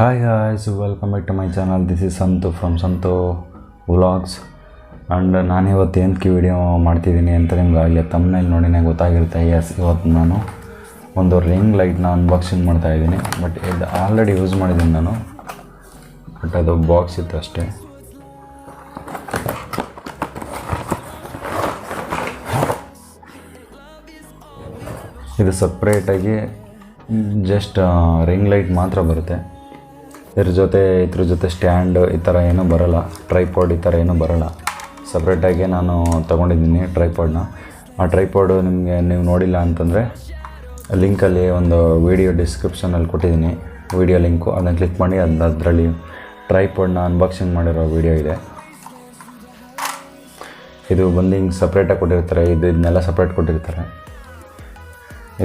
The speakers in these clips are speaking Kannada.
Hi guys, welcome back to my channel. This is Santhu from santhuvlogs and ನಾನು ಇವತ್ತು ಏನಕ್ಕೆ ವಿಡಿಯೋ ಮಾಡ್ತಿದ್ದೀನಿ ಅಂತ ನಿಮ್ಗೆ ಆಗಲಿ ತಮ್ಮನೇಲಿ ನೋಡಿನೇ ಗೊತ್ತಾಗಿರುತ್ತೆ. ಇವತ್ತು ನಾನು ಒಂದು ರಿಂಗ್ ಲೈಟ್ನ ಅನ್ಬಾಕ್ಸಿಂಗ್ ಮಾಡ್ತಾ ಇದ್ದೀನಿ. ಬಟ್ ಇದು ಆಲ್ರೆಡಿ ಯೂಸ್ ಮಾಡಿದ್ದೀನಿ ನಾನು, ಬಟ್ ಅದು ಬಾಕ್ಸ್ ಇತ್ತು ಅಷ್ಟೇ. ಇದು ಸಪ್ರೇಟಾಗಿ ಜಸ್ಟ್ ರಿಂಗ್ ಲೈಟ್ ಮಾತ್ರ ಬರುತ್ತೆ. ಇದ್ರ ಜೊತೆ ಸ್ಟ್ಯಾಂಡ್ ಈ ಥರ ಏನೂ ಬರೋಲ್ಲ, ಟ್ರೈಪಾಡ್ ಈ ಥರ ಏನೂ ಬರೋಲ್ಲ. ಸಪ್ರೇಟಾಗಿ ನಾನು ತೊಗೊಂಡಿದ್ದೀನಿ ಟ್ರೈಪಾಡ್ನ. ಆ ಟ್ರೈಪಾಡು ನೀವು ನೋಡಿಲ್ಲ ಅಂತಂದರೆ ಲಿಂಕಲ್ಲಿ ಒಂದು ವೀಡಿಯೋ ಡಿಸ್ಕ್ರಿಪ್ಷನಲ್ಲಿ ಕೊಟ್ಟಿದ್ದೀನಿ, ವೀಡಿಯೋ ಲಿಂಕು. ಅದನ್ನು ಕ್ಲಿಕ್ ಮಾಡಿ ಅದರಲ್ಲಿ ಟ್ರೈಪಾಡ್ನ ಅನ್ಬಾಕ್ಸಿಂಗ್ ಮಾಡಿರೋ ವೀಡಿಯೋ ಇದೆ. ಇದು ಬಂದು ಹಿಂಗೆ ಸಪ್ರೇಟಾಗಿ ಕೊಟ್ಟಿರ್ತಾರೆ, ಇದನ್ನೆಲ್ಲ ಸಪ್ರೇಟ್ ಕೊಟ್ಟಿರ್ತಾರೆ.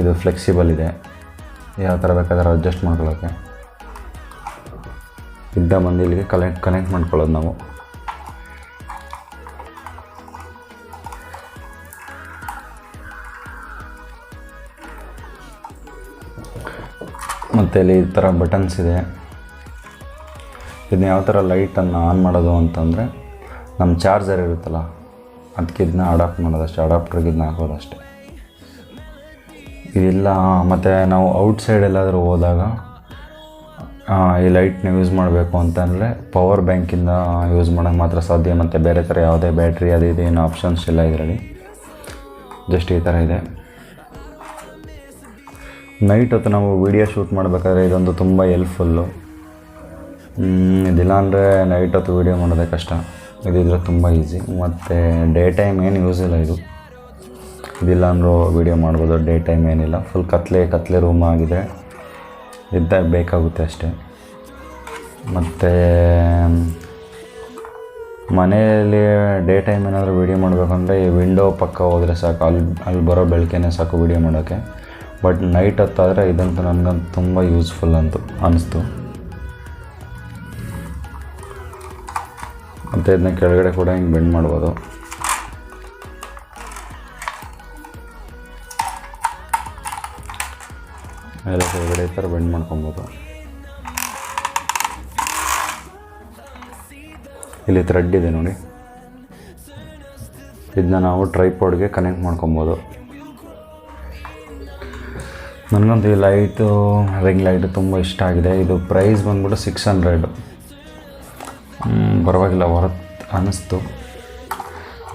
ಇದು ಫ್ಲೆಕ್ಸಿಬಲ್ ಇದೆ, ಯಾವ ಥರ ಬೇಕಾದ್ರೆ ಅಡ್ಜಸ್ಟ್ ಮಾಡ್ಕೊಳ್ಳೋಕ್ಕೆ. ಇದ್ದ ಬಂದು ಇಲ್ಲಿಗೆ ಕನೆಕ್ಟ್ ಮಾಡ್ಕೊಳ್ಳೋದು ನಾವು. ಮತ್ತು ಇಲ್ಲಿ ಈ ಥರ ಬಟನ್ಸ್ ಇದೆ. ಇದನ್ನ ಯಾವ ಥರ ಲೈಟನ್ನು ಆನ್ ಮಾಡೋದು ಅಂತಂದರೆ ನಮ್ಮ ಚಾರ್ಜರ್ ಇರುತ್ತಲ್ಲ ಅದಕ್ಕೆ ಇದನ್ನ ಅಡಾಪ್ಟ್ ಮಾಡೋದಷ್ಟೇ, ಅಡಾಪ್ಟ್ರಿಗೆ ಇದನ್ನ ಹಾಕೋದಷ್ಟೇ. ಇದಿಲ್ಲ. ಮತ್ತು ನಾವು ಔಟ್ಸೈಡ್ ಎಲ್ಲಾದರೂ ಹೋದಾಗ ಈ ಲೈಟ್ನ ಯೂಸ್ ಮಾಡಬೇಕು ಅಂತಂದರೆ ಪವರ್ ಬ್ಯಾಂಕಿಂದ ಯೂಸ್ ಮಾಡೋಕ್ಕೆ ಮಾತ್ರ ಸಾಧ್ಯ. ಮತ್ತು ಬೇರೆ ಥರ ಯಾವುದೇ ಬ್ಯಾಟ್ರಿ ಅದು ಇದು ಏನು ಆಪ್ಷನ್ಸ್ ಇಲ್ಲ ಇದರಲ್ಲಿ. ಜಸ್ಟ್ ಈ ಥರ ಇದೆ. ನೈಟ್ ಹೊತ್ತು ನಾವು ವೀಡಿಯೋ ಶೂಟ್ ಮಾಡಬೇಕಾದ್ರೆ ಇದೊಂದು ತುಂಬ ಹೆಲ್ಪ್ಫುಲ್ಲು. ಇದಿಲ್ಲ ಅಂದರೆ ನೈಟ್ ಹೊತ್ತು ವೀಡಿಯೋ ಮಾಡೋದೇ ಕಷ್ಟ. ಇದಿದ್ರೆ ತುಂಬ ಈಸಿ. ಮತ್ತು ಡೇ ಟೈಮ್ ಏನು ಯೂಸ್ ಇಲ್ಲ ಇದಿಲ್ಲ ಅಂದರೂ ವೀಡಿಯೋ ಮಾಡ್ಬೋದು. ಡೇ ಟೈಮ್ ಏನಿಲ್ಲ, ಫುಲ್ ಕತ್ಲೆ ರೂಮ್ ಆಗಿದೆ, ಬೇಕಾಗುತ್ತೆ ಅಷ್ಟೇ. ಮತ್ತು ಮನೆಯಲ್ಲಿ ಡೇ ಟೈಮ್ ಏನಾದರೂ ವೀಡಿಯೋ ಮಾಡಬೇಕಂದ್ರೆ ಈ ವಿಂಡೋ ಪಕ್ಕ ಹೋದರೆ ಸಾಕು, ಅಲ್ಲಿ ಬರೋ ಬೆಳಕೇನೆ ಸಾಕು ವೀಡಿಯೋ ಮಾಡೋಕ್ಕೆ. ಬಟ್ ನೈಟ್ ಹೊತ್ತಾದರೆ ಇದಂತೂ ನನಗಂತೂ ತುಂಬ ಯೂಸ್ಫುಲ್ ಅಂತ ಅನ್ನಿಸ್ತು. ಮತ್ತು ಇದನ್ನ ಕೆಳಗಡೆ ಕೂಡ ಹಿಂಗೆ ಬೆಂಡ್ ಮಾಡ್ಬೋದು. ಎಲ್ಲ ಕೆಳಗಡೆ ಈ ಥರ ಬೆಂಡ್ ಮಾಡ್ಕೊಬೋದು. ಇಲ್ಲಿ ಥ್ರೆಡ್ ಇದೆ ನೋಡಿ, ಇದನ್ನ ನಾವು ಟ್ರೈಪಾಡ್ಗೆ ಕನೆಕ್ಟ್ ಮಾಡ್ಕೊಬೋದು. ನನಗಂತೂ ಈ ಲೈಟು ರಿಂಗ್ ಲೈಟು ತುಂಬ ಇಷ್ಟ ಆಗಿದೆ. ಇದು ಪ್ರೈಸ್ ಬಂದ್ಬಿಟ್ಟು 600. ಪರವಾಗಿಲ್ಲ, ಹೊರತು ಅನ್ನಿಸ್ತು.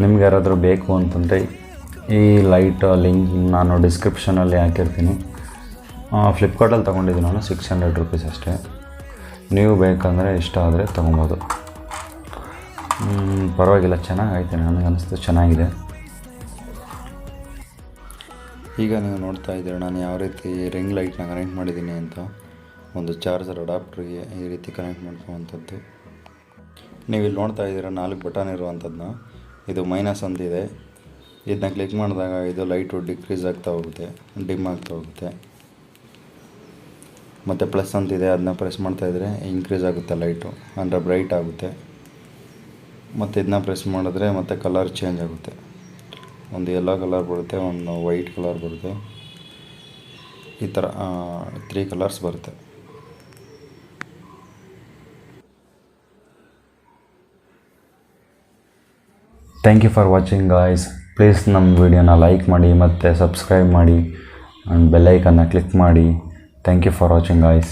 ನಿಮ್ಗೆ ಯಾರಾದರೂ ಬೇಕು ಅಂತಂದರೆ ಈ ಲೈಟ್ ಲಿಂಕ್ ನಾನು ಡಿಸ್ಕ್ರಿಪ್ಷನಲ್ಲಿ ಹಾಕಿರ್ತೀನಿ. ಫ್ಲಿಪ್ಕಾರ್ಟಲ್ಲಿ ತೊಗೊಂಡಿದ್ದೀನಿ ನಾನು, 600 ರುಪೀಸ್ ಅಷ್ಟೇ. ನೀವು ಬೇಕಂದರೆ ಇಷ್ಟ ಆದರೆ ತೊಗೊಬೋದು. ಪರವಾಗಿಲ್ಲ, ಚೆನ್ನಾಗೈತೆ. ನನಗನ್ನಿಸ್ತು ಚೆನ್ನಾಗಿದೆ. ಈಗ ನೀವು ನೋಡ್ತಾ ಇದ್ದೀರ ನಾನು ಯಾವ ರೀತಿ ರಿಂಗ್ ಲೈಟ್ನ ಕನೆಕ್ಟ್ ಮಾಡಿದ್ದೀನಿ ಅಂತ. ಒಂದು ಚಾರ್ಜರ್ ಅಡಾಪ್ಟ್ರಿಗೆ ಈ ರೀತಿ ಕನೆಕ್ಟ್ ಮಾಡ್ಕೊಳ್ಳುವಂಥದ್ದು. ನೀವು ಇಲ್ಲಿ ನೋಡ್ತಾ ಇದ್ದೀರ 4 ಬಟನ್ ಇರುವಂಥದ್ದನ್ನ. ಇದು ಮೈನಸ್ ಅಂತಿದೆ, ಇದನ್ನ ಕ್ಲಿಕ್ ಮಾಡಿದಾಗ ಇದು ಲೈಟು ಡಿಕ್ರೀಸ್ ಆಗ್ತಾ ಹೋಗುತ್ತೆ, ಡಿಮ್ ಆಗ್ತಾ ಹೋಗುತ್ತೆ. ಮತ್ತು ಪ್ಲಸ್ ಅಂತಿದೆ, ಅದನ್ನ ಪ್ರೆಸ್ ಮಾಡ್ತಾಯಿದ್ರೆ ಇನ್ಕ್ರೀಸ್ ಆಗುತ್ತೆ ಲೈಟು, ಅಂದರೆ ಬ್ರೈಟ್ ಆಗುತ್ತೆ. ಮತ್ತು ಇದನ್ನ ಪ್ರೆಸ್ ಮಾಡಿದ್ರೆ ಮತ್ತು ಕಲರ್ ಚೇಂಜ್ ಆಗುತ್ತೆ. ಒಂದು ಯೆಲ್ಲೋ ಕಲರ್ ಬರುತ್ತೆ, ಒಂದು ವೈಟ್ ಕಲರ್ ಬರುತ್ತೆ. ಈ ಥರ 3 ಕಲರ್ಸ್ ಬರುತ್ತೆ. Thank you for watching guys. Please ನಮ್ಮ ವಿಡಿಯೋನ ಲೈಕ್ ಮಾಡಿ ಮತ್ತು ಸಬ್ಸ್ಕ್ರೈಬ್ ಮಾಡಿ ಆ್ಯಂಡ್ ಬೆಲ್ ಐಕನ್ನ ಕ್ಲಿಕ್ ಮಾಡಿ. Thank you for watching guys.